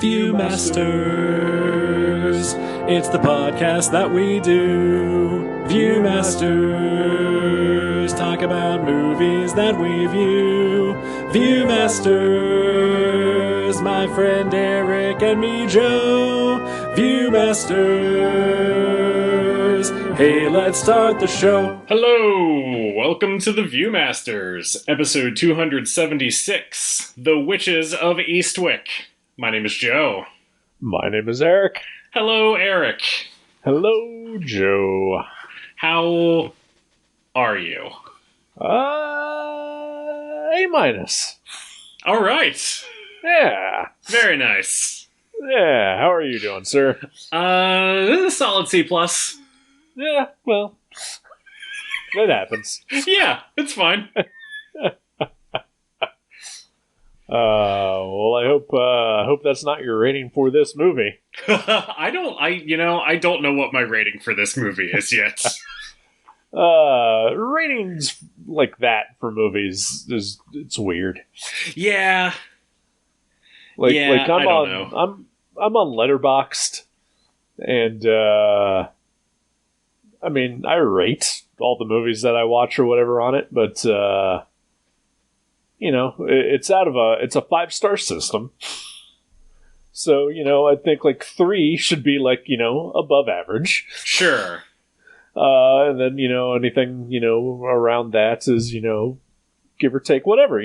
Viewmasters, it's the podcast that we do. Viewmasters, talk about movies that we view. Viewmasters, my friend Eric and me, Joe. Viewmasters, hey, let's start the show. Hello, welcome to the Viewmasters, episode 276, The Witches of Eastwick. My name is Joe. My name is Eric. Hello, Eric. Hello, Joe. How are you? A minus. All right. Yeah. Very nice. Yeah. How are you doing, sir? This is a solid C+. Yeah, well, it happens. Yeah, it's fine. Well, I hope that's not your rating for this movie. I don't know what my rating for this movie is yet. Ratings like that for movies it's weird. Yeah. I'm I don't know. I'm on Letterboxd, and I mean, I rate all the movies that I watch or whatever on it, but it's a 5-star system. So, I think like 3 should be like, above average. Sure. And then, anything, around that is, give or take whatever,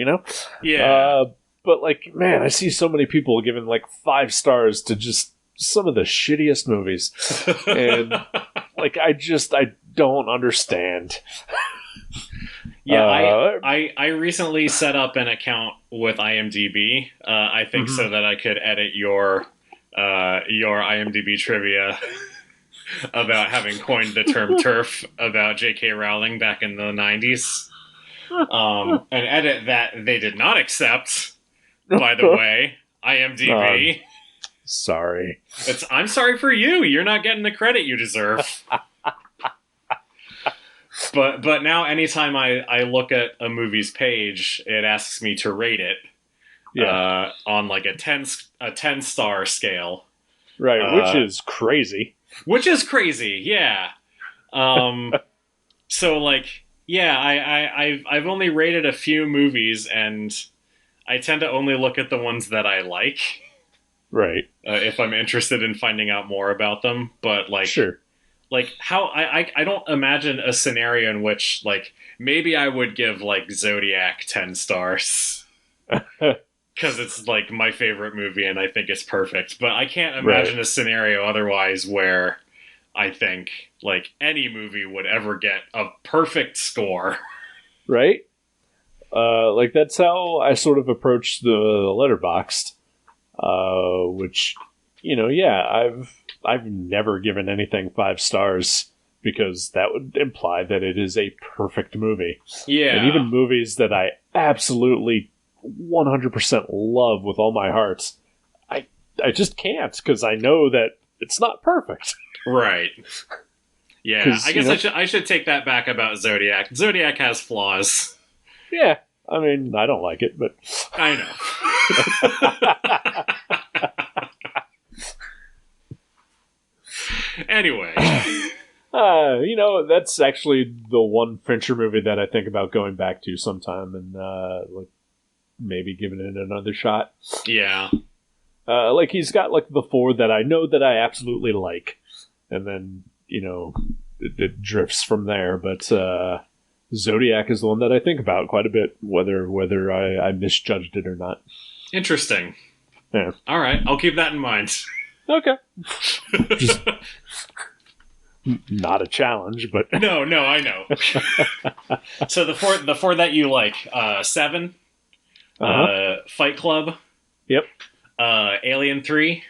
Yeah. But like, man, I see so many people giving like 5 stars to just some of the shittiest movies. And like, I don't understand. Yeah, I recently set up an account with IMDB. I think so that I could edit your IMDB trivia about having coined the term TERF about J.K. Rowling back in the 90s. And edit that they did not accept, by the way, IMDB. Sorry. I'm sorry for you. You're not getting the credit you deserve. But now anytime I look at a movie's page, it asks me to rate it on like a 10-star scale. Right, which is crazy. Which is crazy, yeah. So like, yeah, I've only rated a few movies, and I tend to only look at the ones that I like. Right. If I'm interested in finding out more about them, but like, sure. Like, how I don't imagine a scenario in which, like, maybe I would give, like, Zodiac 10 stars. Because it's, like, my favorite movie and I think it's perfect. But I can't imagine a scenario otherwise where I think, like, any movie would ever get a perfect score. Right? Like, that's how I sort of approached the Letterboxd. Which, I've never given anything 5 stars because that would imply that it is a perfect movie. Yeah. And even movies that I absolutely 100% love with all my heart, I just can't because I know that it's not perfect. Right. Yeah, I guess I should take that back about Zodiac. Zodiac has flaws. Yeah. I mean, I don't like it, but... I know. Anyway. That's actually the one Fincher movie that I think about going back to sometime and like maybe giving it another shot. Yeah. Like he's got like the 4 that I know that I absolutely like. And then, it drifts from there, but Zodiac is the one that I think about quite a bit, whether I misjudged it or not. Interesting. Yeah. All right, I'll keep that in mind. Okay. Just not a challenge, but no, I know. So the four that you like, 7, Fight Club. Yep. Alien 3.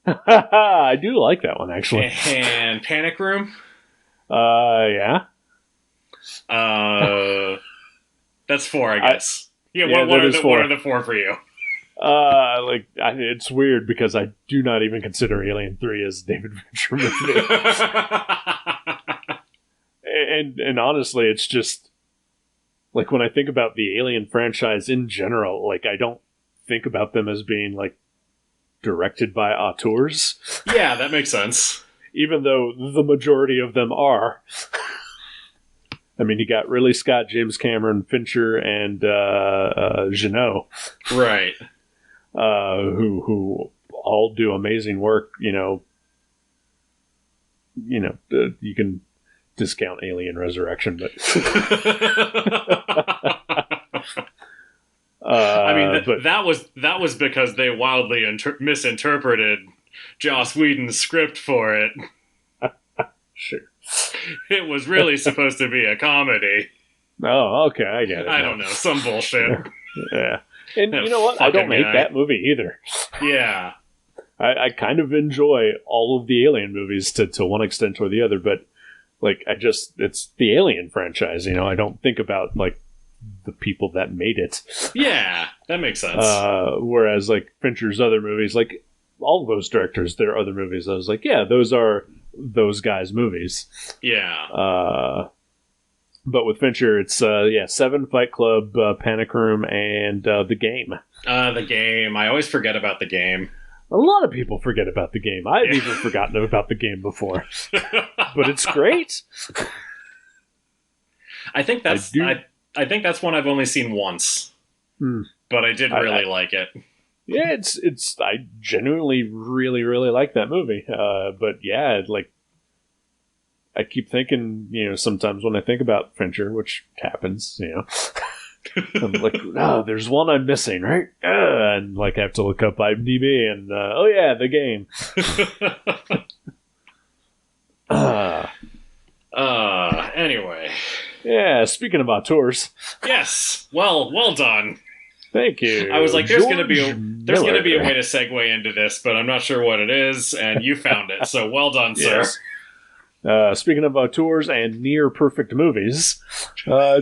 I do like that one actually. And Panic Room. Yeah. That's 4, I guess. What are the 4 for you? It's weird because I do not even consider Alien 3 as a David Fincher movie. and honestly, it's just like when I think about the Alien franchise in general, like I don't think about them as being like directed by auteurs. Yeah, that makes sense. Even though the majority of them are. I mean, you got Ridley Scott, James Cameron, Fincher, and Jeannot. Right. Who all do amazing work, you can discount Alien Resurrection, but I mean, that was because they wildly misinterpreted Joss Whedon's script for it. Sure. It was really supposed to be a comedy. Oh, okay, I get it. I don't know, some bullshit. Yeah. And you know what? I don't hate that movie either. Yeah. I kind of enjoy all of the Alien movies to one extent or the other, but like it's the Alien franchise, I don't think about like the people that made it. Yeah, that makes sense. Whereas like Fincher's other movies, like all of those directors, their other movies, I was like, yeah, those are those guys' movies. Yeah. But with Fincher, it's Seven, Fight Club, Panic Room, and The Game. The Game. I always forget about The Game. A lot of people forget about The Game. I've even forgotten about The Game before. But it's great. I think that's I think that's one I've only seen once. But I did really like it. Yeah, it's I genuinely really, really like that movie. But yeah, like I keep thinking, sometimes when I think about Fincher, which happens, I'm like, no, there's one I'm missing, right? And like I have to look up IMDb and The Game. Anyway. Yeah, speaking of auteurs. Yes. Well done. Thank you. I was like, there's going to be a way to segue into this, but I'm not sure what it is, and you found it. So well done, sir. Speaking of auteurs and near perfect movies,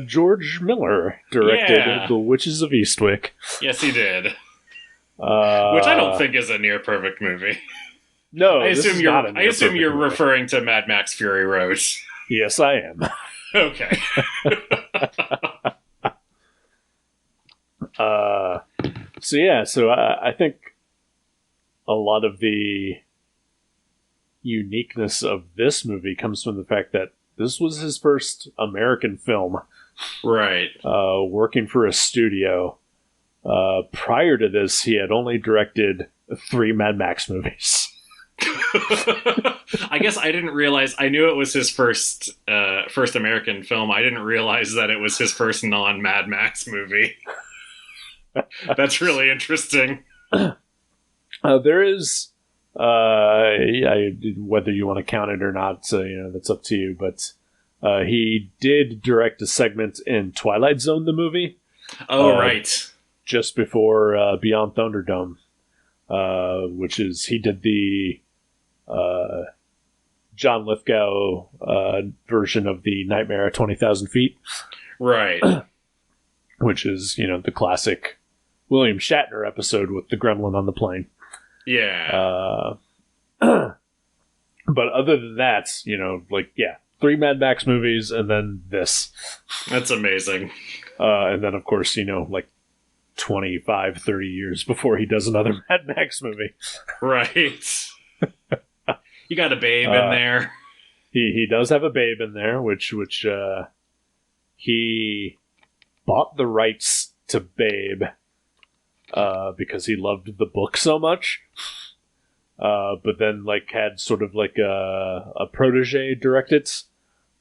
George Miller directed The Witches of Eastwick. Yes, he did. Which I don't think is a near perfect movie. No, I assume you're referring to Mad Max Fury Road. Yes, I am. Okay. So I think a lot of the uniqueness of this movie comes from the fact that this was his first American film. Right. Working for a studio. Prior to this, he had only directed 3 Mad Max movies. I guess I didn't realize. I knew it was his first American film. I didn't realize that it was his first non-Mad Max movie. That's really interesting. There is, whether you want to count it or not, that's up to you. But he did direct a segment in Twilight Zone, the movie. Oh, right. Just before Beyond Thunderdome, which is he did the John Lithgow version of the Nightmare at 20,000 Feet. Right. Which is, the classic William Shatner episode with the gremlin on the plane. Yeah. But other than that, 3 Mad Max movies and then this. That's amazing. And then, of course, 25, 30 years before he does another Mad Max movie. Right. You got a Babe in there. He does have a Babe in there, which he bought the rights to Babe because he loved the book so much. But then had sort of a protege direct it.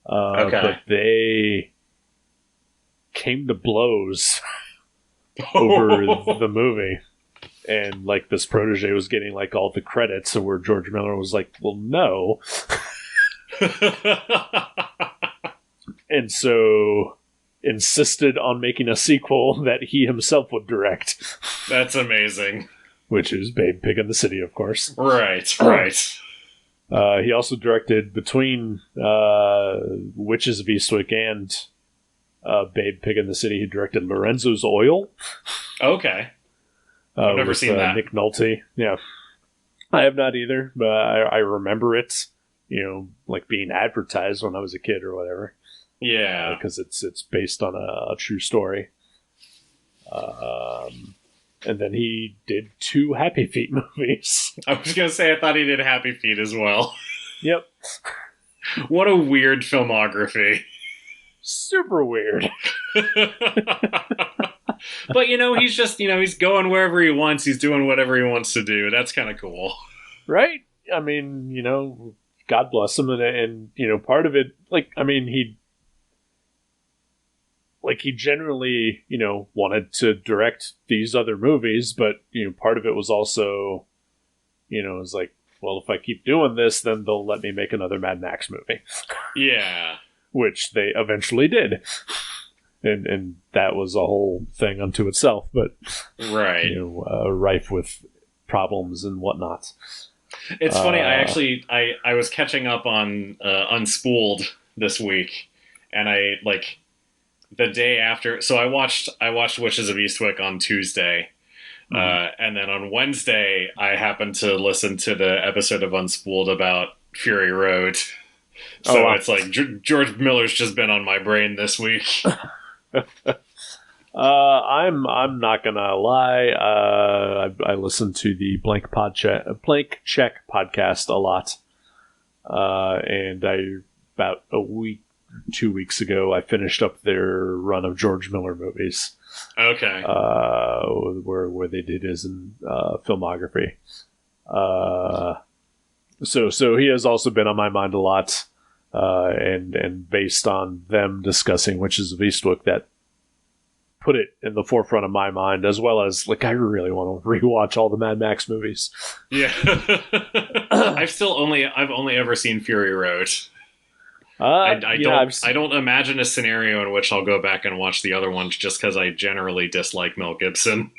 Okay. But they came to blows over the movie. And this protege was getting all the credits, so where George Miller was like, well, no. And so insisted on making a sequel that he himself would direct. That's amazing. Which is Babe, Pig in the City, of course. Right. He also directed between Witches of Eastwick and Babe, Pig in the City. He directed Lorenzo's Oil. Okay. I've never seen that. Nick Nolte. Yeah. I have not either, but I remember it, being advertised when I was a kid or whatever. Yeah. Because it's based on a true story. And then he did 2 Happy Feet movies. I was going to say, I thought he did Happy Feet as well. Yep. What a weird filmography. Super weird. But, he's just, he's going wherever he wants. He's doing whatever he wants to do. That's kind of cool. Right? I mean, God bless him. And part of it, he generally, wanted to direct these other movies, but, part of it was also, it was like, well, if I keep doing this, then they'll let me make another Mad Max movie. Yeah. Which they eventually did. And that was a whole thing unto itself, but, right. Rife with problems and whatnot. It's funny, I was catching up on Unspooled this week, and the day after, so I watched Witches of Eastwick on Tuesday, and then on Wednesday I happened to listen to the episode of Unspooled about Fury Road. So it's like George Miller's just been on my brain this week. I'm not gonna lie. I listened to the Blank Check podcast a lot, and about 2 weeks ago I finished up their run of George Miller movies. Okay. Where they did his filmography. So he has also been on my mind a lot, and based on them discussing Witches of Eastwick, that put it in the forefront of my mind, as well as I really want to rewatch all the Mad Max movies. Yeah. I've only ever seen Fury Road. I don't imagine a scenario in which I'll go back and watch the other ones just because I generally dislike Mel Gibson.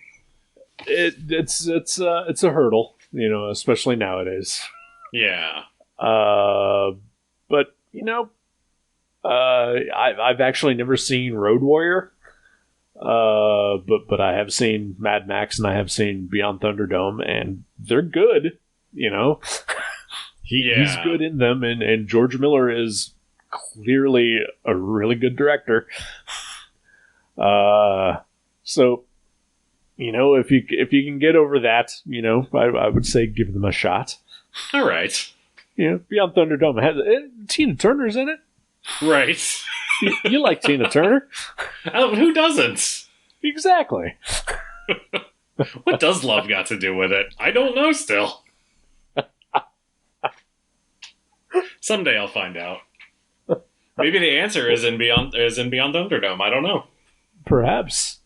It's a hurdle, especially nowadays. Yeah. But I've actually never seen Road Warrior. But I have seen Mad Max and I have seen Beyond Thunderdome, and they're good. He's good in them, and George Miller is clearly a really good director. So if you can get over that, I would say give them a shot. All right. Beyond Thunderdome has Tina Turner's in it. Right. You like Tina Turner? Who doesn't? Exactly. What does love got to do with it? I don't know still. Someday I'll find out. Maybe the answer is in Beyond Thunderdome. I don't know. Perhaps.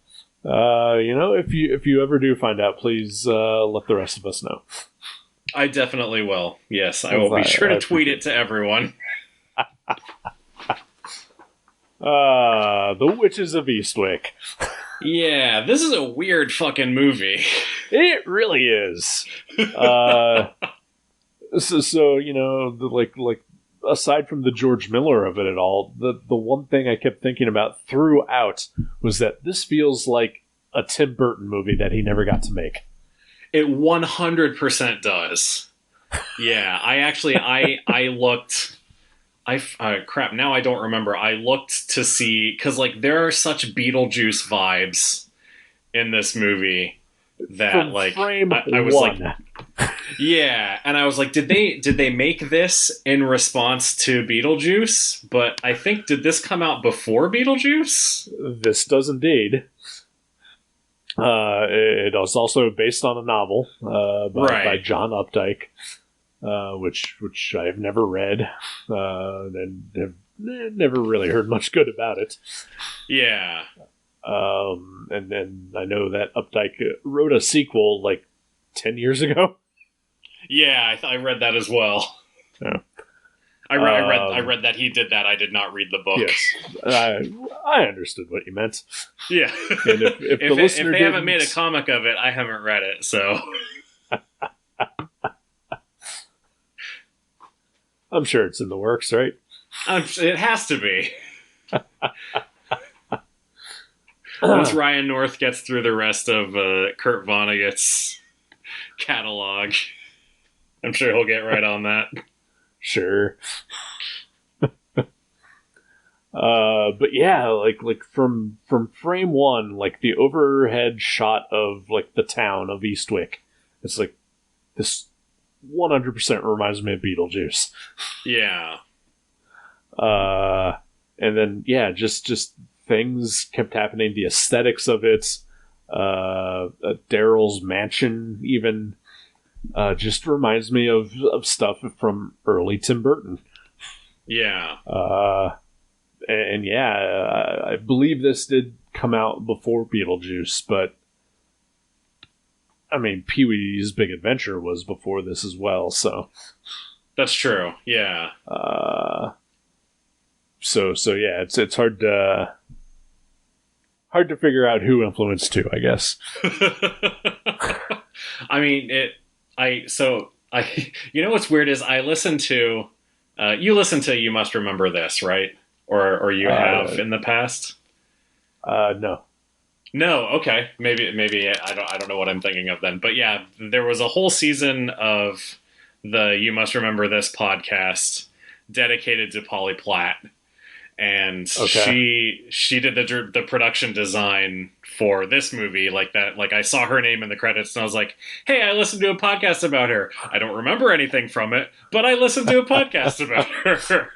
If you ever do find out, please let the rest of us know. I definitely will. Yes, I will be sure to tweet it to everyone. The Witches of Eastwick. Yeah, this is a weird fucking movie. It really is. Aside from the George Miller of it all, the one thing I kept thinking about throughout was that this feels like a Tim Burton movie that he never got to make. It 100% does. Yeah, I looked. Crap, now I don't remember. I looked to see, because there are such Beetlejuice vibes in this movie that from frame I was one. Yeah, and I was like, did they make this in response to Beetlejuice? But I think, did this come out before Beetlejuice? This does indeed. It is also based on a novel by John Updike. Which I have never read, and have never really heard much good about it. Yeah. And then I know that Updike wrote a sequel 10 years ago. Yeah, I read that as well. Yeah. I read that he did that. I did not read the book. Yes, I understood what you meant. Yeah. And if they haven't made a comic of it, I haven't read it, so... I'm sure it's in the works, right? It has to be. Once Ryan North gets through the rest of Kurt Vonnegut's catalog, I'm sure he'll get right on that. Sure. But yeah, like from frame one, like the overhead shot of like the town of Eastwick, it's like this 100% reminds me of Beetlejuice. Yeah. And then yeah, just things kept happening. The aesthetics of it, Daryl's mansion, even just reminds me of stuff from early Tim Burton. Yeah. And yeah, I believe this did come out before Beetlejuice, but I mean, Pee-wee's Big Adventure was before this as well, so that's true. Yeah. So yeah, it's hard to figure out who influenced who, I guess. I mean, you know what's weird is I listen to you listen to You Must Remember This, right? Or you have in the past? No. No, okay. Maybe I don't know what I'm thinking of then. But yeah, there was a whole season of the You Must Remember This podcast dedicated to Polly Platt. And she did the production design for this movie, like that. Like I saw her name in the credits, and I was like, "Hey, I listened to a podcast about her. I don't remember anything from it, but I listened to a podcast about her."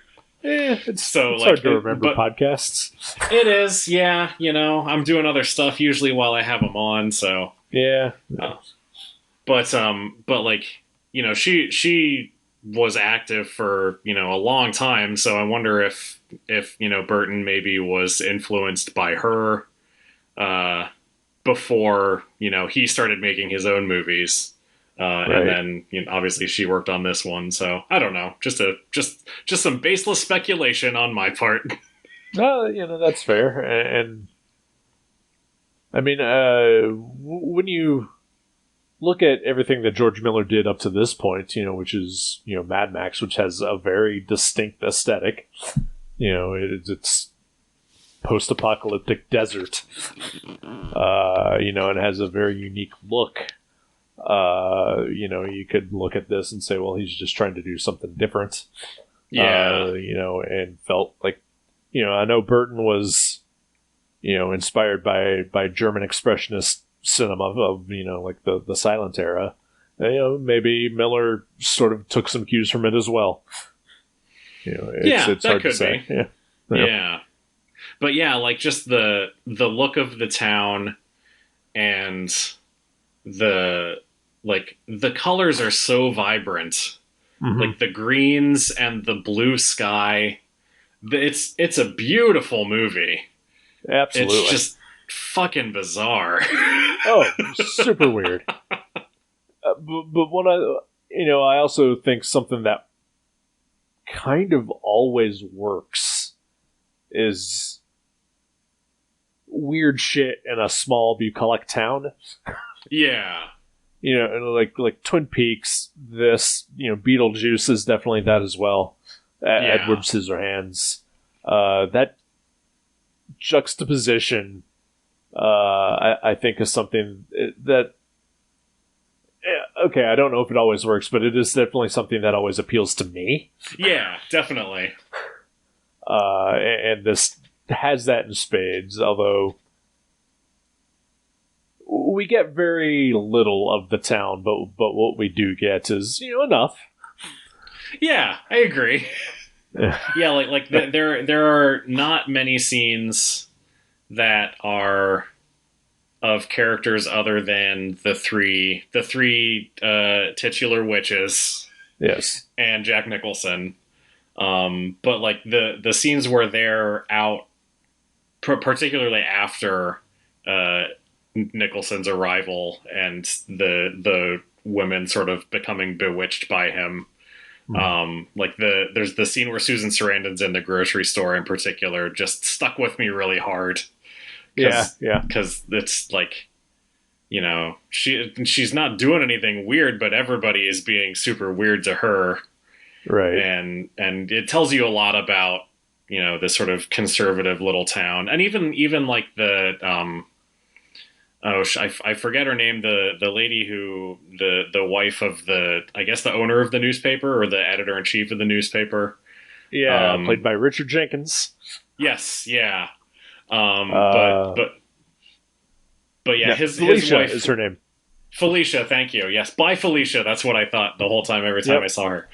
It's hard to remember podcasts. It is, yeah. You know, I'm doing other stuff usually while I have them on, so yeah. But like, you know, she was active for, you know, a long time, so I wonder if you know, Burton maybe was influenced by her before, you know, he started making his own movies. Right. And then, you know, obviously she worked on this one, so I don't know. Just some baseless speculation on my part. Well, you know, that's fair. And I mean, when you look at everything that George Miller did up to this point, you know, which is, you know, Mad Max, which has a very distinct aesthetic. You know, it's post-apocalyptic desert. You know, it has a very unique look. You know, you could look at this and say, well, he's just trying to do something different. Yeah. You know, and felt like, you know, I know Burton was, you know, inspired by German expressionist cinema of, you know, like the silent era. And, you know, maybe Miller sort of took some cues from it as well. You know, it's hard to say. Yeah. Yeah. But yeah, like just the look of the town and the colors are so vibrant. Mm-hmm. Like the greens and the blue sky. It's a beautiful movie. Absolutely. It's just fucking bizarre. Oh, super weird. But what I also think something that kind of always works is weird shit in a small bucolic town. Yeah. You know, like Twin Peaks, this, you know, Beetlejuice is definitely that as well. Yeah. Edward Scissorhands. That juxtaposition, I think, is something that, okay, I don't know if it always works, but it is definitely something that always appeals to me. Yeah, definitely. And this has that in spades, although we get very little of the town, but what we do get is, you know, enough. Yeah, I agree. Yeah, like there are not many scenes that are of characters other than the three titular witches. Yes. And Jack Nicholson. But like the scenes where they're out, particularly after Nicholson's arrival and the women sort of becoming bewitched by him. Like there's the scene where Susan Sarandon's in the grocery store in particular just stuck with me really hard. Yeah. Because it's like, you know, she's not doing anything weird, but everybody is being super weird to her. Right. And it tells you a lot about, you know, this sort of conservative little town. And even like the, I forget her name, the lady who, the wife of I guess the owner of the newspaper or the editor-in-chief of the newspaper. Yeah, played by Richard Jenkins. Yes, yeah. Uh, But yeah, his Felicia wife is her name. Felicia. Thank you. Yes, by Felicia. That's what I thought the whole time. Every time I saw her.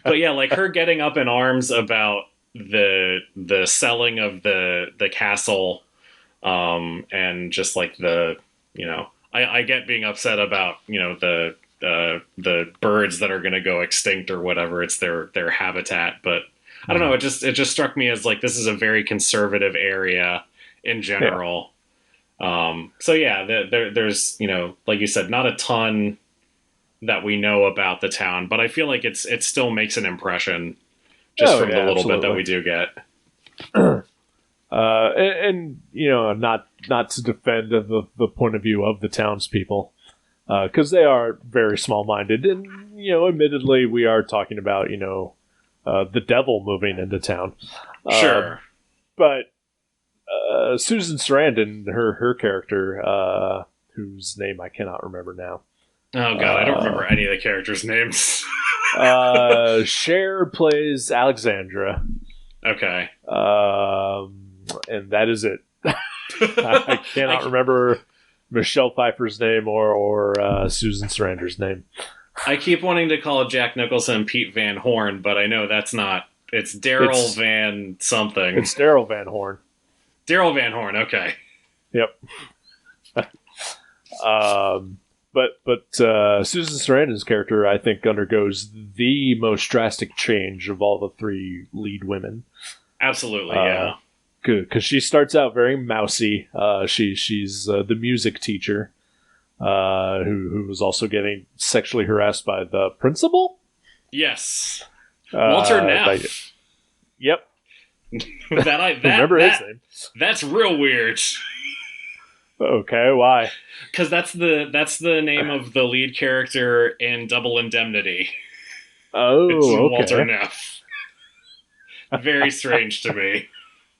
But yeah, like her getting up in arms about the selling of the castle, and just like I get being upset about the birds that are going to go extinct or whatever. It's their habitat, but I don't know. It just struck me as like this is a very conservative area in general. So yeah, there's like you said, not a ton that we know about the town, but I feel like it still makes an impression just from the little bit that we do get. And not to defend the point of view of the townspeople, because they are very small-minded, and admittedly, we are talking about the devil moving into town. Sure, but Susan Sarandon, her character, whose name I cannot remember now. Oh god, I don't remember any of the characters' names. Cher plays Alexandra. Okay. And that is it. I cannot remember Michelle Pfeiffer's name or Susan Sarandon's name. I keep wanting to call Jack Nicholson Pete Van Horn, but I know that's not. It's Daryl Van something. It's Daryl Van Horn. Daryl Van Horn. Okay. Yep. But Susan Sarandon's character, I think, undergoes the most drastic change of all the three lead women. Absolutely, yeah. Because she starts out very mousy. She's the music teacher, who was also getting sexually harassed by the principal. Yes, Walter Neff. Yep. Remember his name. That's real weird. Okay, why? Because that's the name of the lead character in Double Indemnity. Oh, it's okay. Walter Neff. Very strange to me.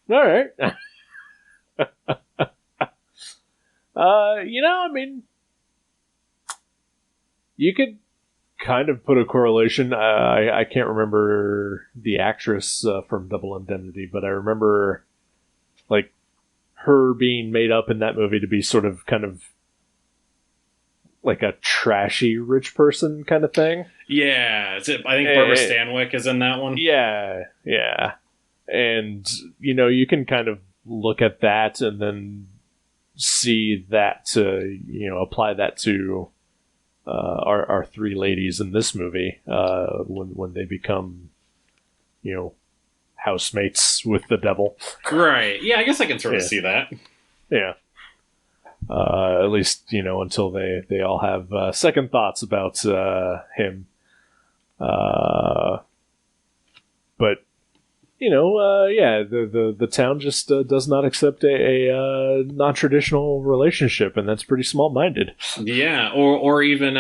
All right. I mean, you could kind of put a correlation. I can't remember the actress from Double Indemnity, but I remember like her being made up in that movie to be sort of kind of like a trashy rich person kind of thing. Yeah, I think Barbara Stanwyck is in that one. Yeah. And, you can kind of look at that and then see that, apply that to our three ladies in this movie when they become, housemates with the devil. Right. Yeah, I guess I can sort of see that. Yeah. At least, until they all have second thoughts about him. But, the town just does not accept a non-traditional relationship, and that's pretty small-minded. Yeah, or even,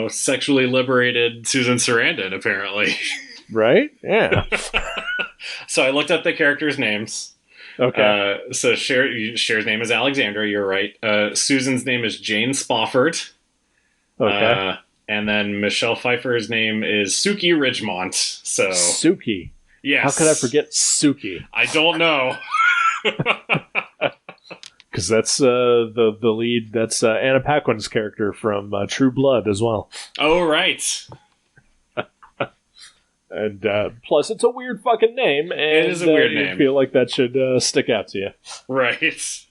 sexually liberated Susan Sarandon, apparently. Right? Yeah. So I looked up the characters' names. Okay. So Cher's name is Alexandra, you're right. Susan's name is Jane Spofford. Okay. And then Michelle Pfeiffer's name is Suki Ridgemont. So Suki. Yes. How could I forget Suki? I don't know. Because that's the lead. That's Anna Paquin's character from True Blood as well. Oh, right. And plus, it's a weird fucking name. And, it is a weird name. I feel like that should stick out to you. Right.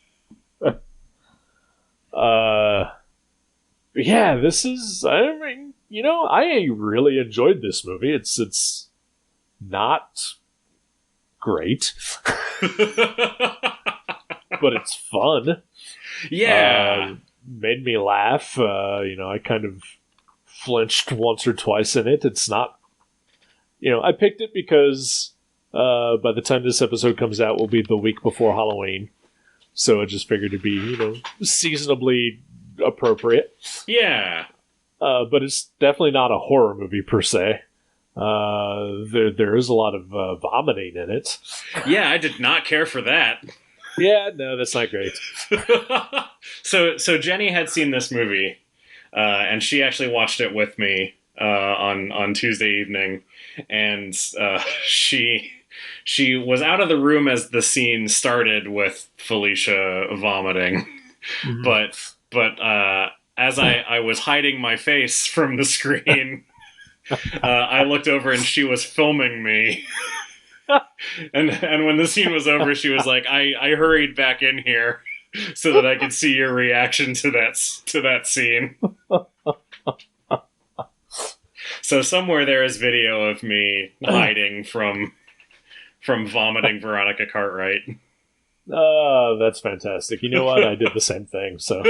Yeah, this is. I mean, I really enjoyed this movie. It's not great, but it's fun. Yeah, made me laugh. I kind of flinched once or twice in it. It's not. I picked it because by the time this episode comes out, will be the week before Halloween, so I just figured it'd be seasonably appropriate. Yeah, but it's definitely not a horror movie per se. There is a lot of vomiting in it. Yeah, I did not care for that. Yeah, no, that's not great. So Jenny had seen this movie, and she actually watched it with me on Tuesday evening, and she She was out of the room as the scene started with Felicia vomiting, Mhm. but as I was hiding my face from the screen, I looked over and she was filming me. and when the scene was over, she was like, I hurried back in here so that I could see your reaction to that scene. So somewhere there is video of me hiding from vomiting Veronica Cartwright. That's fantastic. You know what? I did the same thing. So,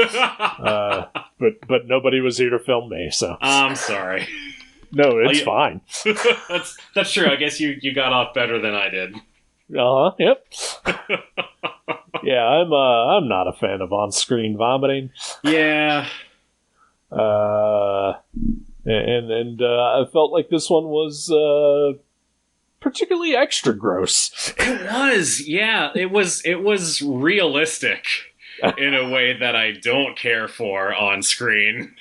but nobody was here to film me. So I'm sorry. No, it's fine. That's true. I guess you got off better than I did. Yep. Yeah, I'm not a fan of on-screen vomiting. Yeah. And I felt like this one was particularly extra gross. It was, yeah. It was realistic in a way that I don't care for on screen.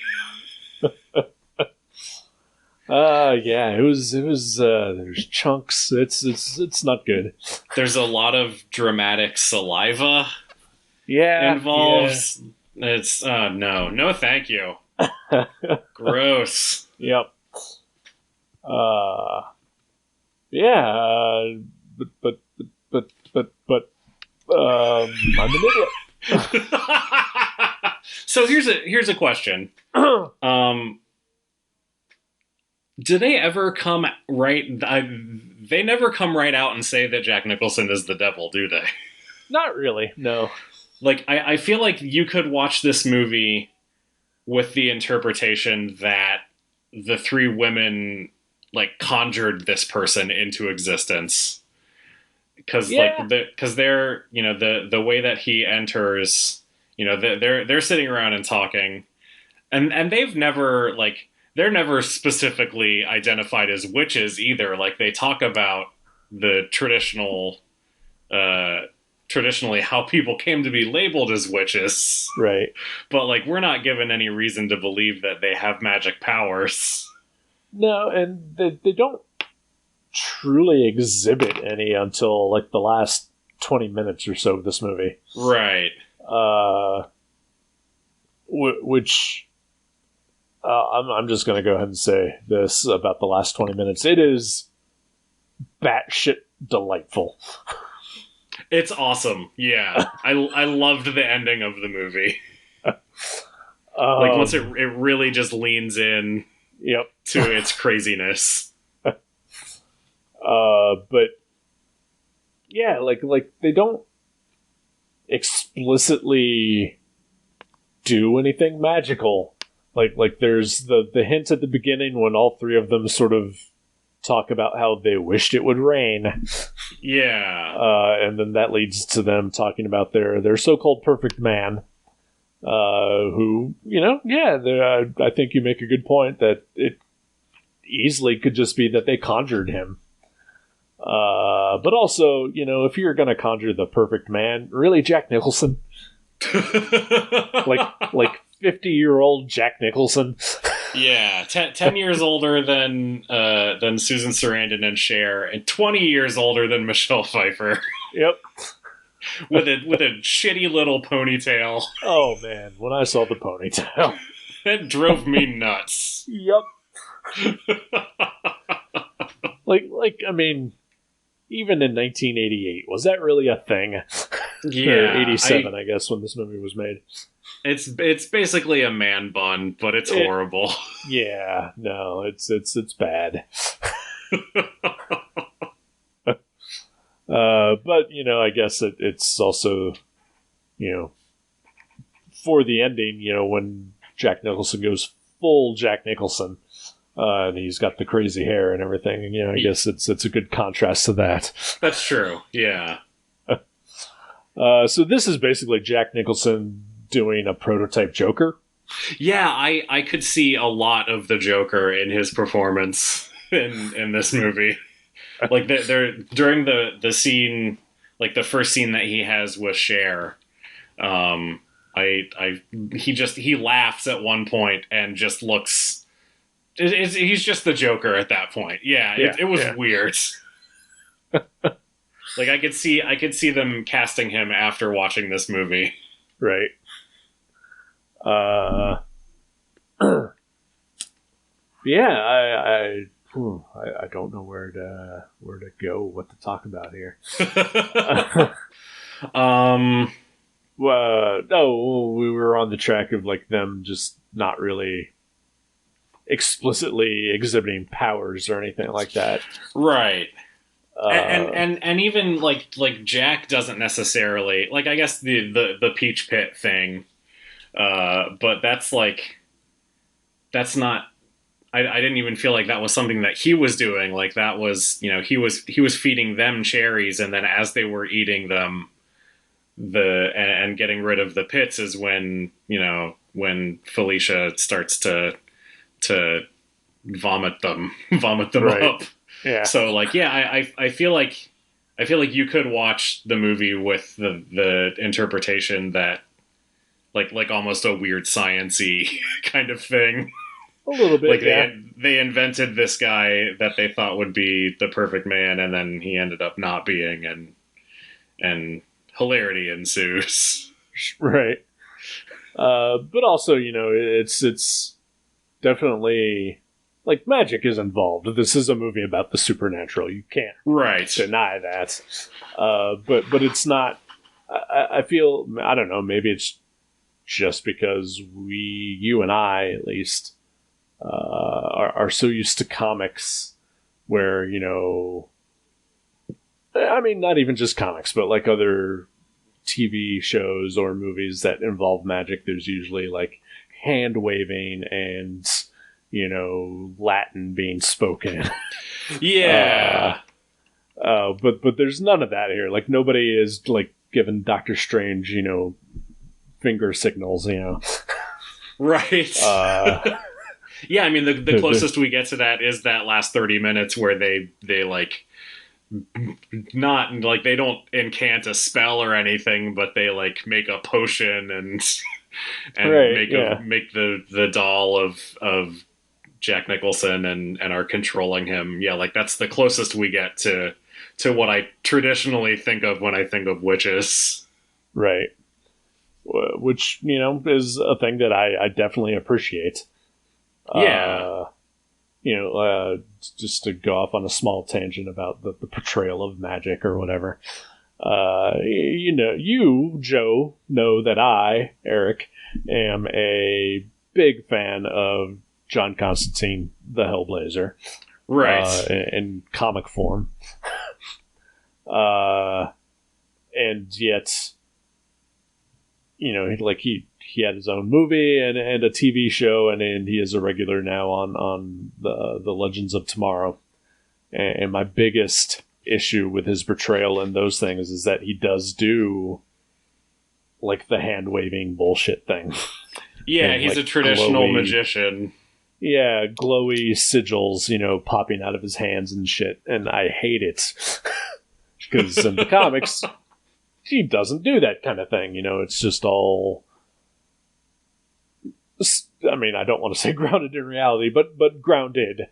Yeah, it was there's chunks. It's not good. There's a lot of dramatic saliva involved. Yeah. It's no thank you. Gross. Yep. Yeah, but I'm an idiot. So here's a question. Do they ever come right? They never come right out and say that Jack Nicholson is the devil, do they? Not really. No. Like I feel like you could watch this movie with the interpretation that the three women like conjured this person into existence, because they're the way that he enters, they're sitting around and talking, and they're never specifically identified as witches either. Like they talk about the traditionally how people came to be labeled as witches. Right. But like we're not given any reason to believe that they have magic powers. No, and they don't truly exhibit any until like the last 20 minutes or so of this movie. Right. Which I'm just going to go ahead and say this about the last 20 minutes. It is batshit delightful. It's awesome. Yeah. I loved the ending of the movie. Like once it really just leans in to its craziness. But yeah, like they don't explicitly do anything magical. Like there's the hint at the beginning when all three of them sort of talk about how they wished it would rain. Yeah. And then that leads to them talking about their so-called perfect man, who, I think you make a good point that it easily could just be that they conjured him. But also, if you're going to conjure the perfect man, really Jack Nicholson? like 50-year-old Jack Nicholson? Yeah, 10 years older than Susan Sarandon and Cher, and 20 years older than Michelle Pfeiffer. Yep. with a shitty little ponytail. Oh man, when I saw the ponytail, that drove me nuts. Yep. like I mean, even in 1988, was that really a thing? Yeah, or 87, I guess, when this movie was made. It's basically a man bun, but it's horrible. Yeah, no, it's bad. But I guess it's also, for the ending, when Jack Nicholson goes full Jack Nicholson, and he's got the crazy hair and everything. I guess it's a good contrast to that. That's true. Yeah. So this is basically Jack Nicholson doing a prototype Joker. Yeah, I could see a lot of the Joker in his performance in this movie. Like they're during the scene, like the first scene that he has with Cher. He laughs at one point and just looks. He's just the Joker at that point. Yeah, it was weird. Like I could see them casting him after watching this movie. Right. Yeah, I don't know where to go, what to talk about here. No, we were on the track of like them just not really explicitly exhibiting powers or anything like that, right? And even like Jack doesn't necessarily, like, I guess the Peach Pit thing, but that's not. I didn't even feel like that was something that he was doing. Like that was, he was feeding them cherries, and then as they were eating them, and getting rid of the pits is when Felicia starts to vomit them right. up. Yeah. So like, yeah, I feel like you could watch the movie with the interpretation that like almost a weird science-y kind of thing. A little bit, like yeah. They invented this guy that they thought would be the perfect man, and then he ended up not being, and hilarity ensues. Right. But also, it's definitely like magic is involved. This is a movie about the supernatural. You can't deny that. But it's not. I feel, I don't know. Maybe it's just because you and I, at least, are so used to comics where, I mean, not even just comics, but like other TV shows or movies that involve magic, there's usually like hand waving and, Latin being spoken. Yeah. But there's none of that here. Like nobody is like giving Doctor Strange, finger signals, Right. Yeah, I mean, the closest we get to that is that last 30 minutes where they like, not like they don't incant a spell or anything, but they like make a potion and right, make the doll of Jack Nicholson and are controlling him. Yeah, like that's the closest we get to what I traditionally think of when I think of witches. Right. Which, is a thing that I definitely appreciate. Yeah. Just to go off on a small tangent about the portrayal of magic or whatever. You, Joe, know that I, Eric, am a big fan of John Constantine, the Hellblazer. Right. In comic form. And yet, he had his own movie and a TV show, and he is a regular now on the Legends of Tomorrow. And my biggest issue with his portrayal in those things is that he does do like the hand waving bullshit thing. Yeah, and, he's a traditional magician. Yeah, glowy sigils, popping out of his hands and shit, and I hate it because in the comics he doesn't do that kind of thing. It's just all. I mean, I don't want to say grounded in reality, but grounded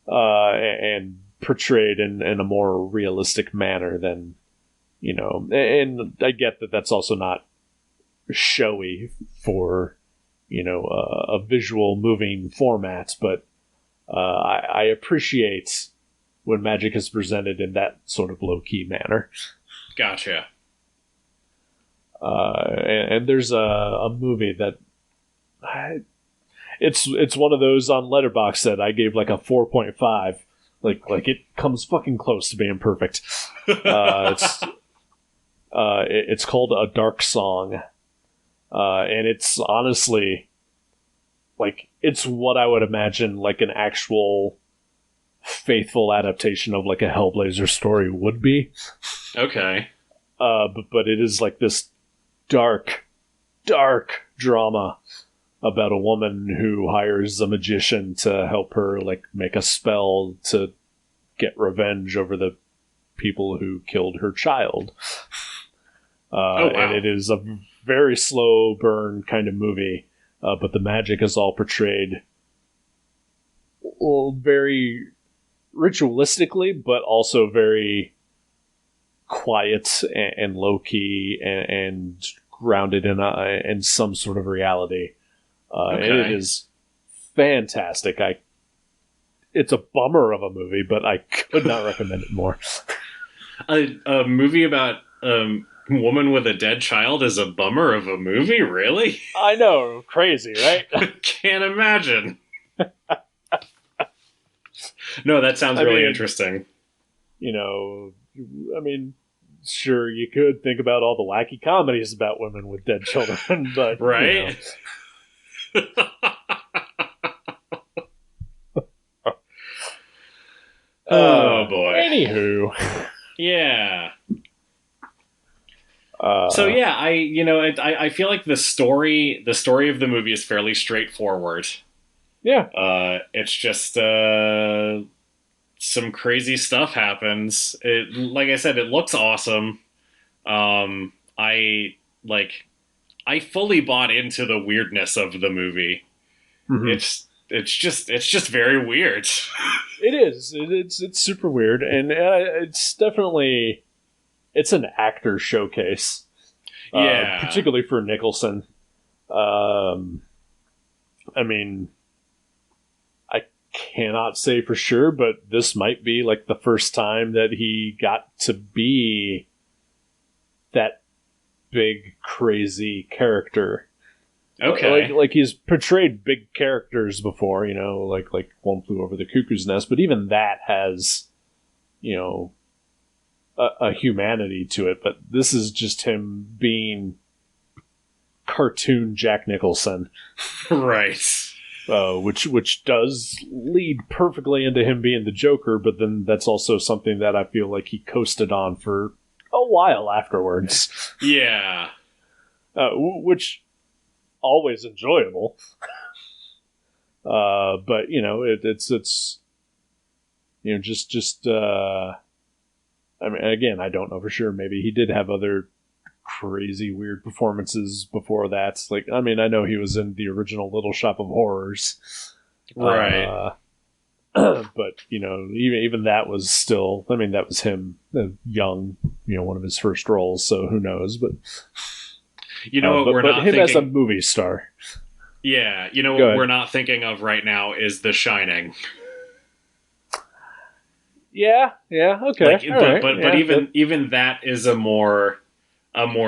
and portrayed in a more realistic manner than, and I get that that's also not showy for, a visual moving format, but I appreciate when magic is presented in that sort of low-key manner. Gotcha. And there's a movie that it's one of those on Letterboxd that I gave like a 4.5. Like it comes fucking close to being perfect. It's called A Dark Song, and it's honestly like it's what I would imagine like an actual faithful adaptation of like a Hellblazer story would be. Okay. But it is like this dark drama about a woman who hires a magician to help her like make a spell to get revenge over the people who killed her child. Oh, wow. And it is a very slow burn kind of movie, but the magic is all portrayed very ritualistically, but also very quiet and low key and grounded in some sort of reality. It is fantastic. It's a bummer of a movie, but I could not recommend it more. A movie about woman with a dead child is a bummer of a movie? Really? I know. Crazy, right? Can't imagine. No, that sounds really interesting. Sure, you could think about all the wacky comedies about women with dead children, but... Right? Oh, boy. Anywho. Yeah. So yeah, I feel like the story of the movie is fairly straightforward. Yeah. It's just some crazy stuff happens. Like I said, it looks awesome. I fully bought into the weirdness of the movie. Mm-hmm. It's just very weird. It is. It's super weird, and it's definitely an actor showcase. Yeah, particularly for Nicholson. I cannot say for sure, but this might be like the first time that he got to be that big, crazy character. Okay. Like he's portrayed big characters before, like One Flew Over the Cuckoo's Nest, but even that has, a humanity to it. But this is just him being cartoon Jack Nicholson. Right. Which does lead perfectly into him being the Joker, but then that's also something that I feel like he coasted on for a while afterwards. Yeah. Which always enjoyable. But it's again, I don't know for sure. Maybe he did have other crazy, weird performances before that. I know he was in the original Little Shop of Horrors. Right. But, even that was still, that was him young, one of his first roles, so who knows, but... him as a movie star. Yeah, what we're not thinking of right now is The Shining. Yeah, okay. Even that is a more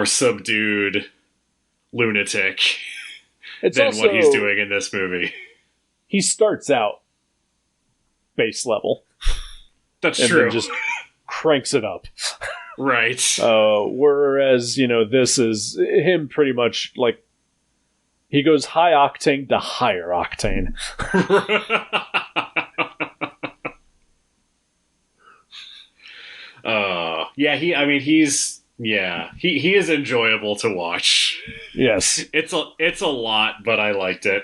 subdued lunatic than what he's doing in this movie. He starts out base level. That's and true. Then just cranks it up. Right. Whereas, this is him pretty much he goes high octane to higher octane. He is enjoyable to watch. Yes. It's a lot, but I liked it.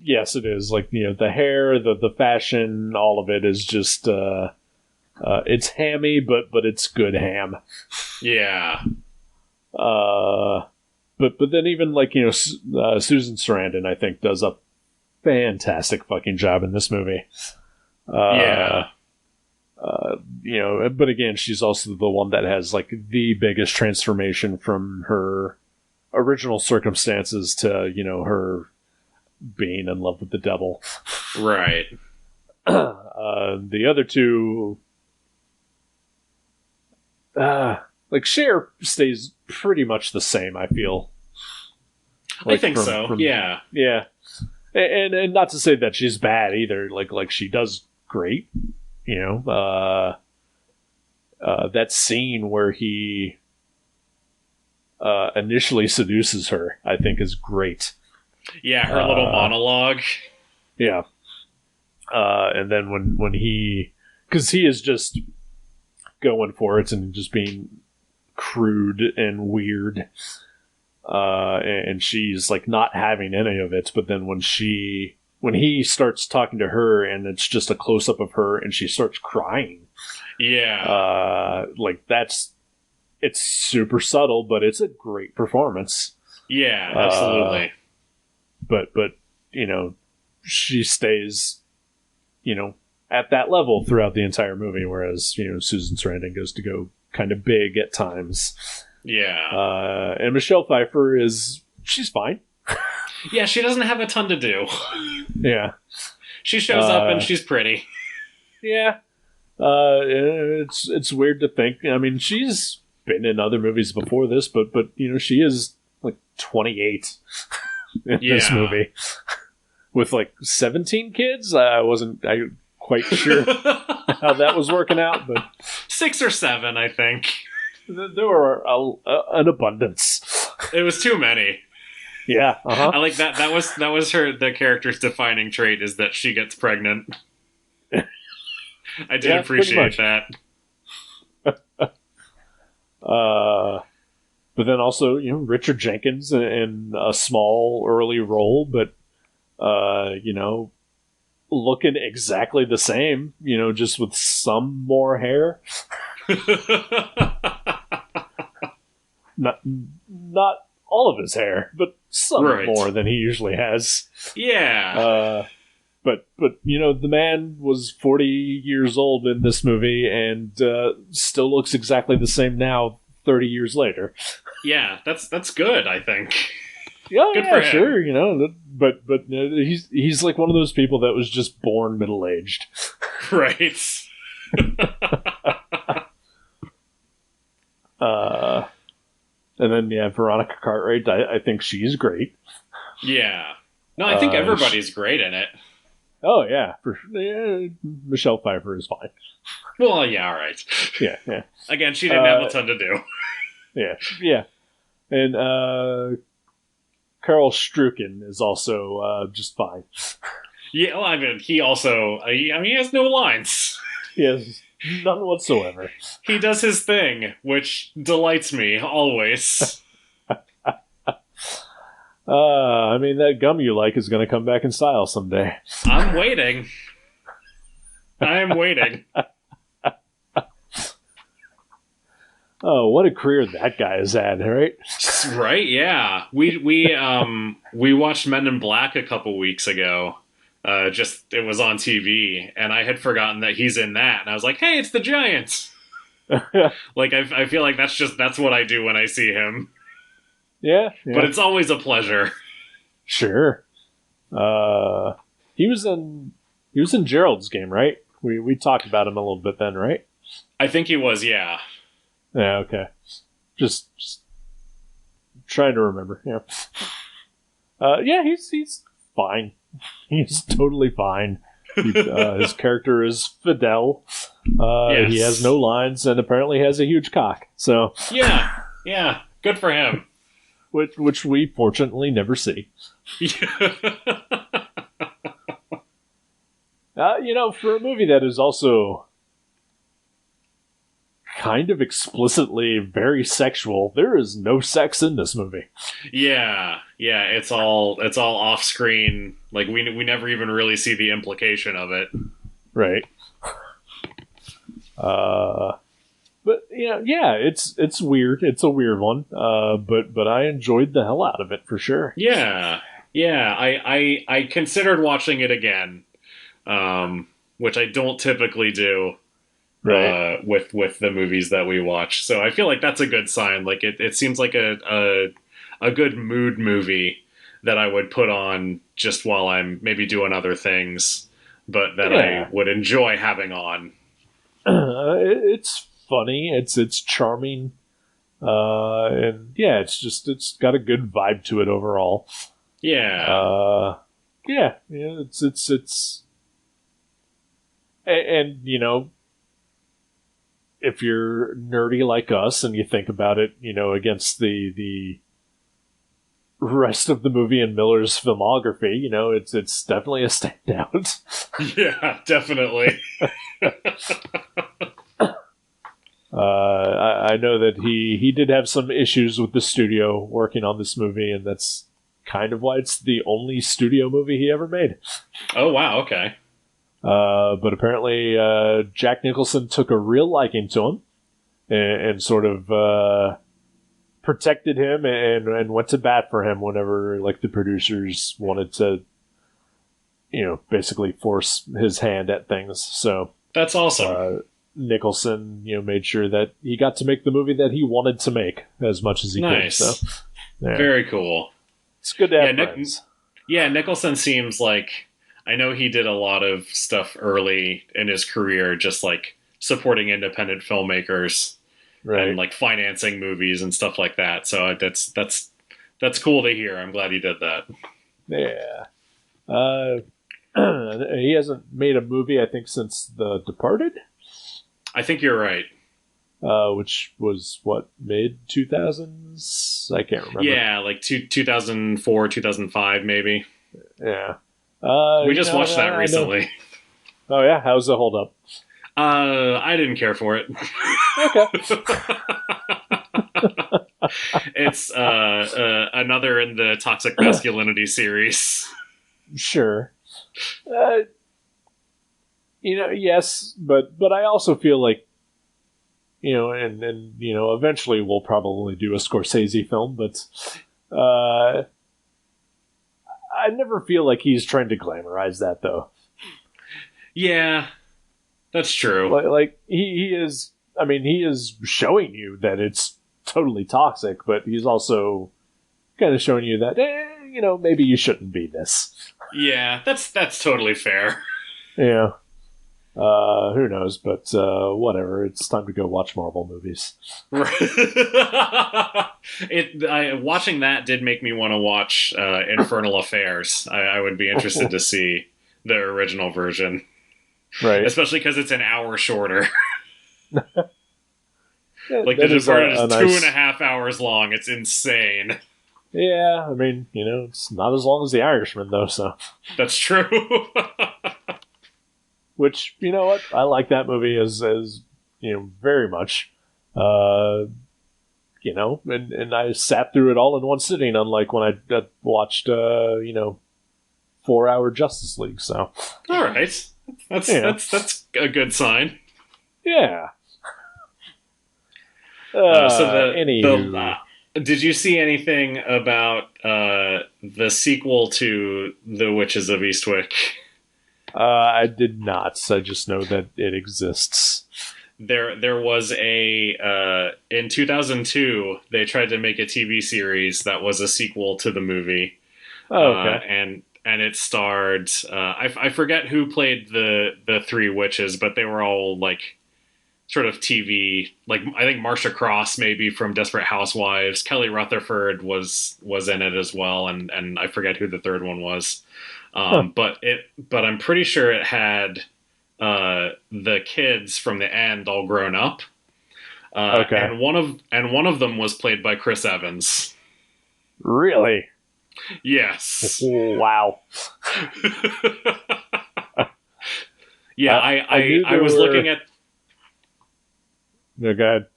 Yes, it is. The hair, the fashion, all of it is just it's hammy, but it's good ham. Yeah. But then even Susan Sarandon, I think, does a fantastic fucking job in this movie. Yeah. But again, she's also the one that has the biggest transformation from her original circumstances to, her being in love with the devil. Right. The other two, Cher stays pretty much the same, I feel. I think so. Yeah. Yeah. And not to say that she's bad either. She does great. That scene where he initially seduces her, I think, is great. Yeah, her little monologue. Yeah. And then when because he is just going for it and just being crude and weird, and she's not having any of it. But then when he starts talking to her and it's just a close up of her and she starts crying. Yeah. It's super subtle, but it's a great performance. Yeah, absolutely. But she stays, at that level throughout the entire movie, whereas, Susan Sarandon goes to go kind of big at times. Yeah. And Michelle Pfeiffer she's fine. Yeah, she doesn't have a ton to do. Yeah. She shows up and she's pretty. Yeah. It's weird to think. I mean, she's been in other movies before this, but she is like 28 in this movie with like 17 kids. I wasn't quite sure how that was working out, but 6 or 7, I think. There were an abundance. It was too many. Yeah, I like that. That was the character's defining trait, is that she gets pregnant. I did appreciate that. But then also, Richard Jenkins in a small early role, but looking exactly the same, just with some more hair. Not all of his hair, but some more than he usually has. Yeah. But the man was 40 years old in this movie and still looks exactly the same now, 30 years later. Yeah, that's good, I think. Yeah, good for him. Sure, but he's like one of those people that was just born middle-aged. Right. And then, Veronica Cartwright, I think she's great. Yeah. No, I think everybody's great in it. Oh, yeah. Michelle Pfeiffer is fine. Well, yeah, all right. Yeah. Again, she didn't have a ton to do. Yeah. And Karl Strucken is also just fine. Yeah, well, I mean, he has no lines. He has none whatsoever. He does his thing, which delights me, always. That gum you like is going to come back in style someday. I'm waiting. I am waiting. Oh, what a career that guy has had, right? Right, yeah. We watched Men in Black a couple weeks ago. It was on TV, and I had forgotten that he's in that, and I was like, "Hey, it's the Giants!" Like I feel like that's what I do when I see him. Yeah. But it's always a pleasure. Sure. He was in Gerald's Game, right? We talked about him a little bit then, right? I think he was, yeah. Yeah. Okay. Just trying to remember. Yeah. He's fine. He's totally fine. His character is Fidel. Yes. He has no lines and apparently has a huge cock. So yeah, good for him. Which we fortunately never see. For a movie that is also kind of explicitly very sexual, there is no sex in this movie. Yeah, it's all off screen. Like we never even really see the implication of it. Right. But it's weird. It's a weird one. But I enjoyed the hell out of it for sure. Yeah. I considered watching it again, which I don't typically do. Right. With the movies that we watch, so I feel like that's a good sign. Like it seems like a good mood movie that I would put on just while I'm maybe doing other things, but that I would enjoy having on. It's funny. It's charming, and it's got a good vibe to it overall. Yeah. It's and if you're nerdy like us and you think about it, against the rest of the movie in Miller's filmography, it's definitely a standout. Yeah, definitely. I know that he did have some issues with the studio working on this movie, and that's kind of why it's the only studio movie he ever made. Oh, wow, okay. But apparently Jack Nicholson took a real liking to him and sort of protected him and went to bat for him whenever the producers wanted to, basically force his hand at things. So that's awesome. Nicholson, made sure that he got to make the movie that he wanted to make as much as he could. So, yeah. Very cool. It's good to have friends. Nicholson seems like, I know he did a lot of stuff early in his career, just like supporting independent filmmakers, right, and like financing movies and stuff like that. So that's cool to hear. I'm glad he did that. Yeah. He hasn't made a movie, I think, since The Departed. I think you're right. Which was, what, mid-2000s? I can't remember. Yeah, like 2004, 2005, maybe. Yeah. We just watched that recently. Oh, yeah? How's it hold up? I didn't care for it. Okay. It's another in the toxic masculinity series. Sure. Yes, but I also feel like, and eventually we'll probably do a Scorsese film, but I never feel like he's trying to glamorize that, though. Yeah, that's true. Like he is. I mean, he is showing you that it's totally toxic, but he's also kind of showing you that, maybe you shouldn't be this. Yeah, that's totally fair. Yeah. Who knows, but whatever. It's time to go watch Marvel movies. Watching that did make me want to watch Infernal Affairs. I would be interested to see the original version. Right. Especially because it's an hour shorter. Like, The Departed is 2.5 hours long. It's insane. Yeah, I mean, it's not as long as The Irishman, though, so. That's true. Which, you know what? I like that movie as very much. And I sat through it all in one sitting, unlike when I watched, 4-hour Justice League, so. All right. That's a good sign. Yeah. Did you see anything about the sequel to The Witches of Eastwick? I did not. I just know that it exists. There was in 2002, they tried to make a TV series that was a sequel to the movie. Oh, okay. And it starred, I forget who played the three witches, but they were all like sort of TV, like I think Marsha Cross maybe from Desperate Housewives. Kelly Rutherford was in it as well, and I forget who the third one was. But I'm pretty sure it had the kids from the end all grown up. Okay. And one of them was played by Chris Evans. Really? Yes. Wow. Yeah, I was looking at. No, go ahead.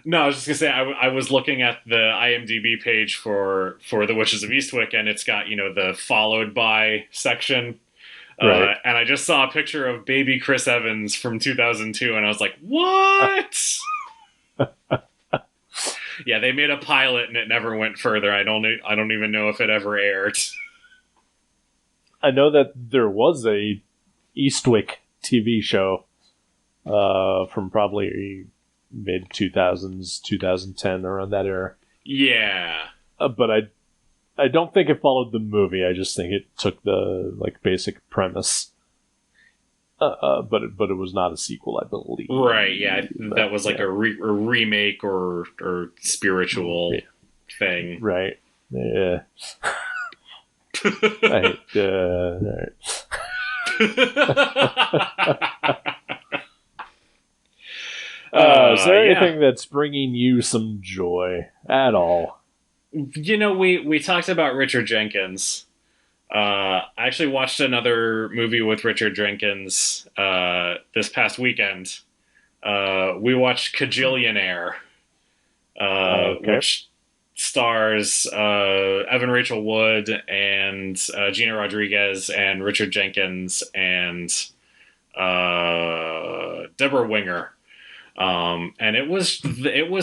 No, I was just gonna say I was looking at the IMDb page for The Witches of Eastwick, and it's got the followed by section, right. And I just saw a picture of baby Chris Evans from 2002, and I was like, what? Yeah, they made a pilot, and it never went further. I don't even know if it ever aired. I know that there was a Eastwick TV show from probably mid-2000s, 2010, around that era. Yeah. But I don't think it followed the movie. I just think it took the basic premise. But it was not a sequel, I believe. Right, yeah. That was like a remake or spiritual thing. Right. Yeah. All right. Is there anything that's bringing you some joy at all? We talked about Richard Jenkins. I actually watched another movie with Richard Jenkins this past weekend. We watched Kajillionaire, which stars Evan Rachel Wood and Gina Rodriguez and Richard Jenkins and Deborah Winger. And it was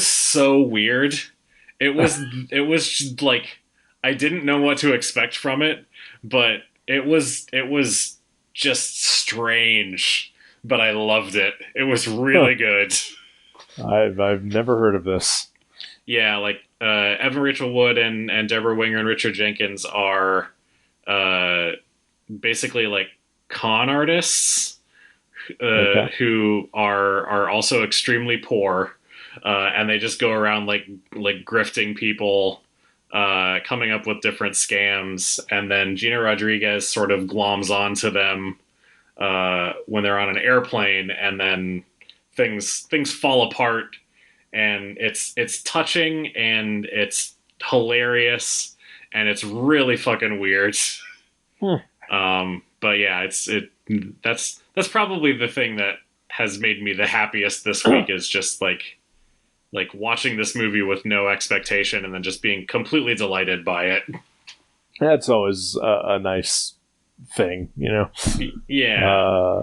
so weird. It was like, I didn't know what to expect from it, but it was just strange but I loved it. It was really good. I've never heard of this. Yeah, like Evan Rachel Wood and Deborah Winger and Richard Jenkins are basically like con artists who are also extremely poor, and they just go around like grifting people, coming up with different scams, and then Gina Rodriguez sort of gloms onto them when they're on an airplane, and then things fall apart, and it's touching and it's hilarious and it's really fucking weird. But yeah, that's probably the thing that has made me the happiest this week is just like watching this movie with no expectation and then just being completely delighted by it. That's always a nice thing, you know? Yeah.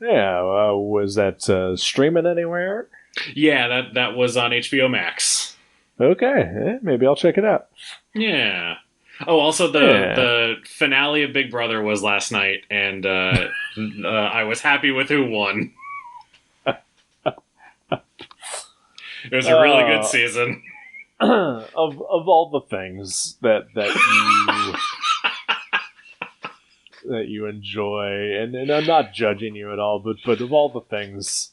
Was that streaming anywhere? Yeah, that was on HBO Max. Okay, maybe I'll check it out. Yeah. Oh, also the finale of Big Brother was last night, and I was happy with who won. It was a really good season. Of all the things that you that you enjoy, and I'm not judging you at all, but of all the things,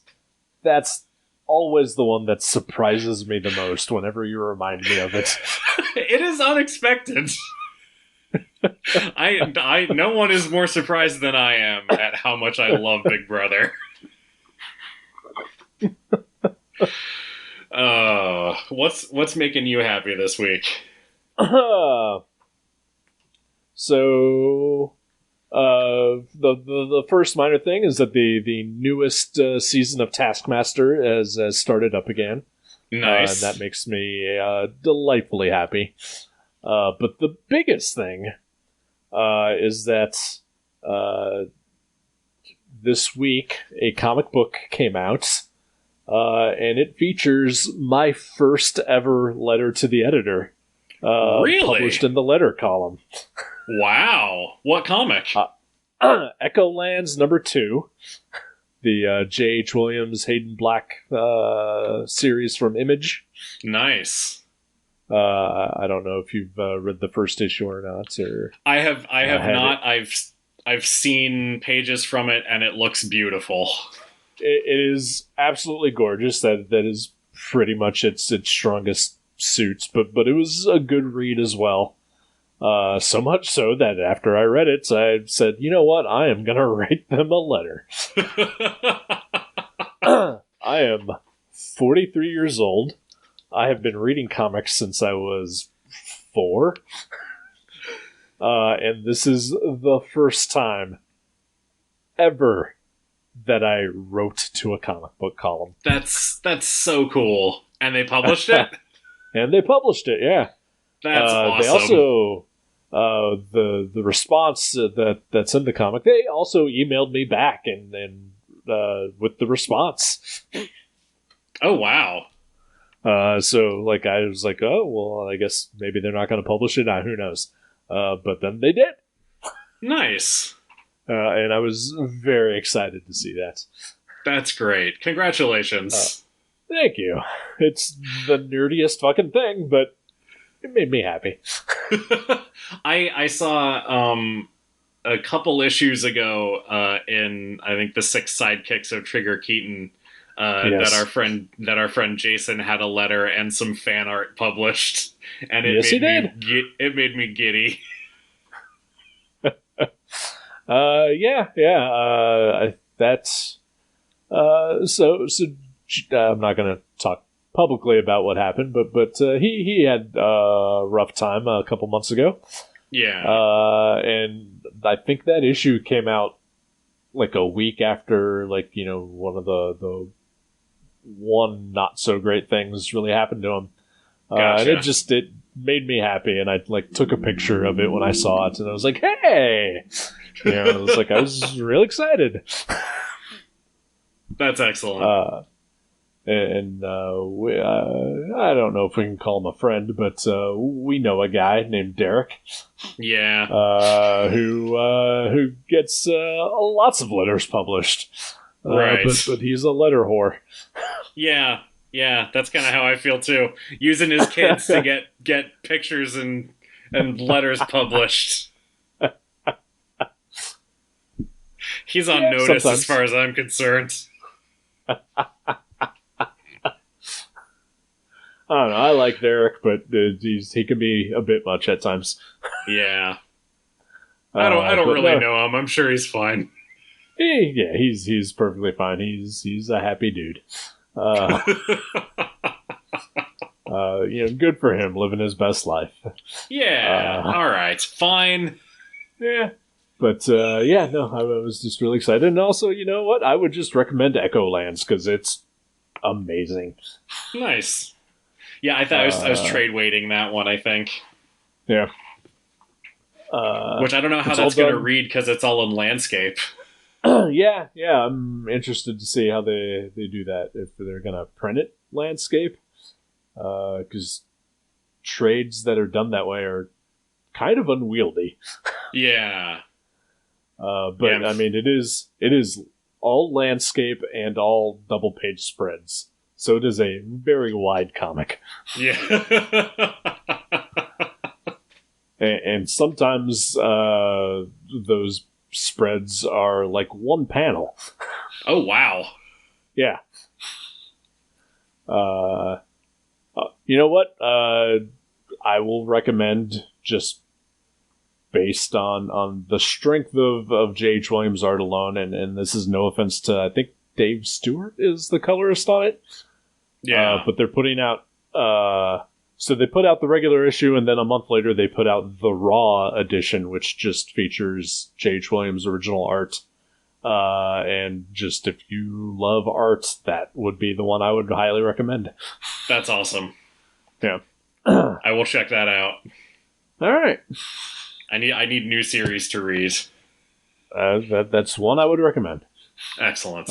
that's always the one that surprises me the most whenever you remind me of it. It is unexpected. No one is more surprised than I am at how much I love Big Brother. What's making you happy this week? So, the first minor thing is that the newest season of Taskmaster has started up again. Nice. And that makes me delightfully happy. But the biggest thing is that this week a comic book came out, and it features my first ever letter to the editor. Really? Published in the letter column. Wow. What comic? Echolands #2. The J.H. Williams, Hayden Black series from Image. Nice. I don't know if you've read the first issue or not. Or I have not. I've seen pages from it, and it looks beautiful. It is absolutely gorgeous. That is pretty much its strongest suits, but it was a good read as well. So much so that after I read it, I said, you know what? I am going to write them a letter. I am 43 years old. I have been reading comics since I was 4. And this is the first time ever that I wrote to a comic book column. That's so cool. And they published it? And they published it, yeah. That's awesome. They also, the response that's in the comic, they also emailed me back and with the response. Oh, wow. So, like, I was like, oh, well, I guess maybe they're not going to publish it. Who knows? But then they did. Nice. And I was very excited to see that. That's great. Congratulations. Thank you. It's the nerdiest fucking thing, but it made me happy. I saw a couple issues ago in, I think, the 6 Sidekicks of Trigger Keaton, yes. that our friend Jason had a letter and some fan art published, and it made me giddy. That's so. I'm not going to talk publicly about what happened, but he had a rough time a couple months ago. Yeah. And I think that issue came out like a week after, like, you know, one of the one not so great things really happened to him. Gotcha. And it made me happy, and I like took a picture of it when I saw it, and I was like, hey, you know, I was real excited. That's excellent. And I don't know if we can call him a friend, but we know a guy named Derek. Yeah. Who gets lots of letters published. Right. But he's a letter whore. Yeah, that's kind of how I feel too. Using his kids to get pictures and letters published. He's on notice sometimes. As far as I'm concerned. I don't know. I like Derek, but he can be a bit much at times. Yeah. I don't really know him. I'm sure he's fine. Yeah, he's perfectly fine. He's a happy dude. Good for him, living his best life. Yeah. All right. Fine. Yeah. But I was just really excited. And also, you know what? I would just recommend Echolands because it's amazing. Nice. Yeah, I thought I was trade weighting that one, I think. Yeah. Which I don't know how that's going to read because it's all in landscape. Yeah. I'm interested to see how they do that. If they're going to print it landscape. Because trades that are done that way are kind of unwieldy. Yeah. I mean, it is all landscape and all double page spreads. So it is a very wide comic. Yeah. and sometimes those spreads are like one panel. Oh, wow. Yeah. You know what? I will recommend, just based on the strength of J.H. Williams' art alone, and this is no offense to, I think Dave Stewart is the colorist on it. Yeah. But they're putting out... so they put out the regular issue, and then a month later they put out the Raw edition, which just features J.H. Williams' original art. And just if you love art, that would be the one I would highly recommend. That's awesome. Yeah. I will check that out. All right. I need new series to read. That's one I would recommend. Excellent.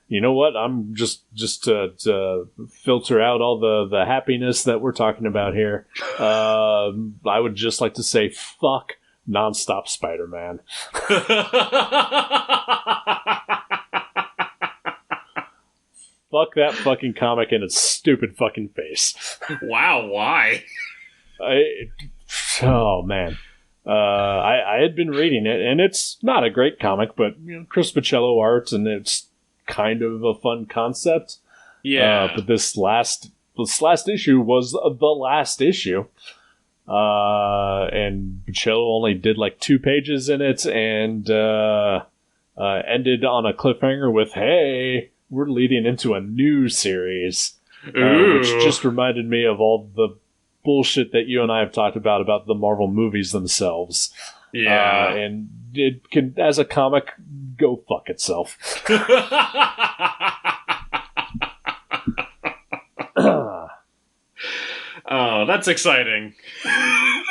You know what? I'm just to filter out all the happiness that we're talking about here. I would just like to say fuck Nonstop Spider-Man. Fuck that fucking comic in its stupid fucking face. Wow, why? Oh man. I had been reading it, and it's not a great comic, but Chris Pacello art, and it's kind of a fun concept. Yeah. But this last issue was the last issue. And Pacello only did like 2 pages in it, and ended on a cliffhanger with, hey, we're leading into a new series. Which just reminded me of all the bullshit that you and I have talked about the Marvel movies themselves. Yeah. And it can, as a comic, go fuck itself. Oh, that's exciting.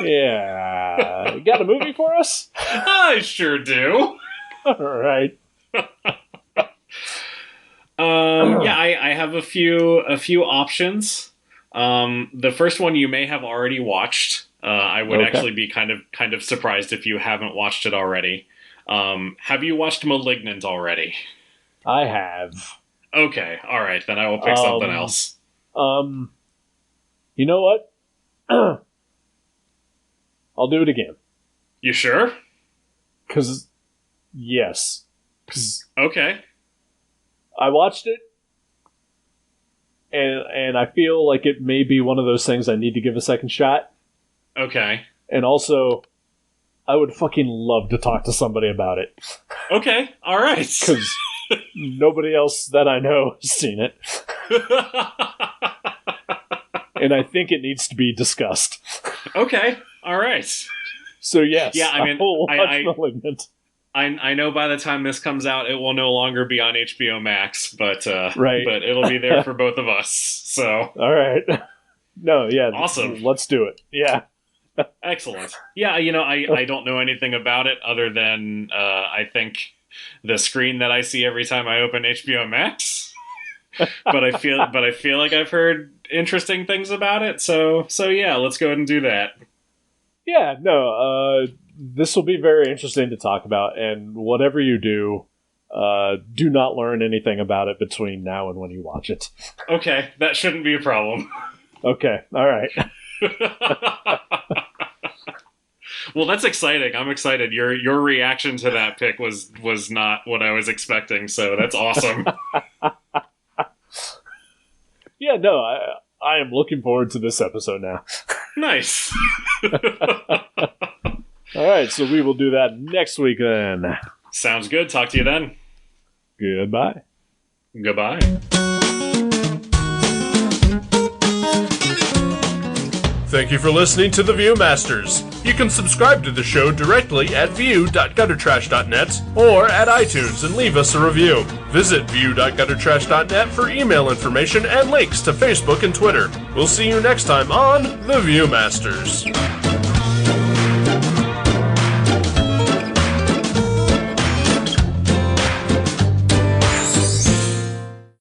Yeah. You got a movie for us? I sure do. All right. I have a few options. The first one you may have already watched. I would actually be kind of surprised if you haven't watched it already. Have you watched ¡Malignant already? I have. Okay, all right, then I will pick something else. You know what? I'll do it again. You sure? Yes. Okay. I watched it, and I feel like it may be one of those things I need to give a second shot. Okay. And also, I would fucking love to talk to somebody about it. Okay, all right. Because nobody else that I know has seen it. And I think it needs to be discussed. Okay, all right. So yes, yeah, I mean, will watch *Malignant*. I know by the time this comes out, it will no longer be on HBO Max, but right. But it'll be there for both of us. So all right, no, yeah, awesome. Let's do it. Yeah, excellent. Yeah, I don't know anything about it other than I think the screen that I see every time I open HBO Max. but I feel like I've heard interesting things about it. So yeah, let's go ahead and do that. Yeah, no, this will be very interesting to talk about, and whatever you do, do not learn anything about it between now and when you watch it. Okay, that shouldn't be a problem. Okay, all right. Well, that's exciting. I'm excited. Your reaction to that pick was not what I was expecting, so that's awesome. Yeah, no, I am looking forward to this episode now. Nice. All right, so we will do that next week then. Sounds good. Talk to you then. Goodbye. Goodbye. Thank you for listening to The Viewmasters. You can subscribe to the show directly at view.guttertrash.net or at iTunes and leave us a review. Visit view.guttertrash.net for email information and links to Facebook and Twitter. We'll see you next time on The Viewmasters.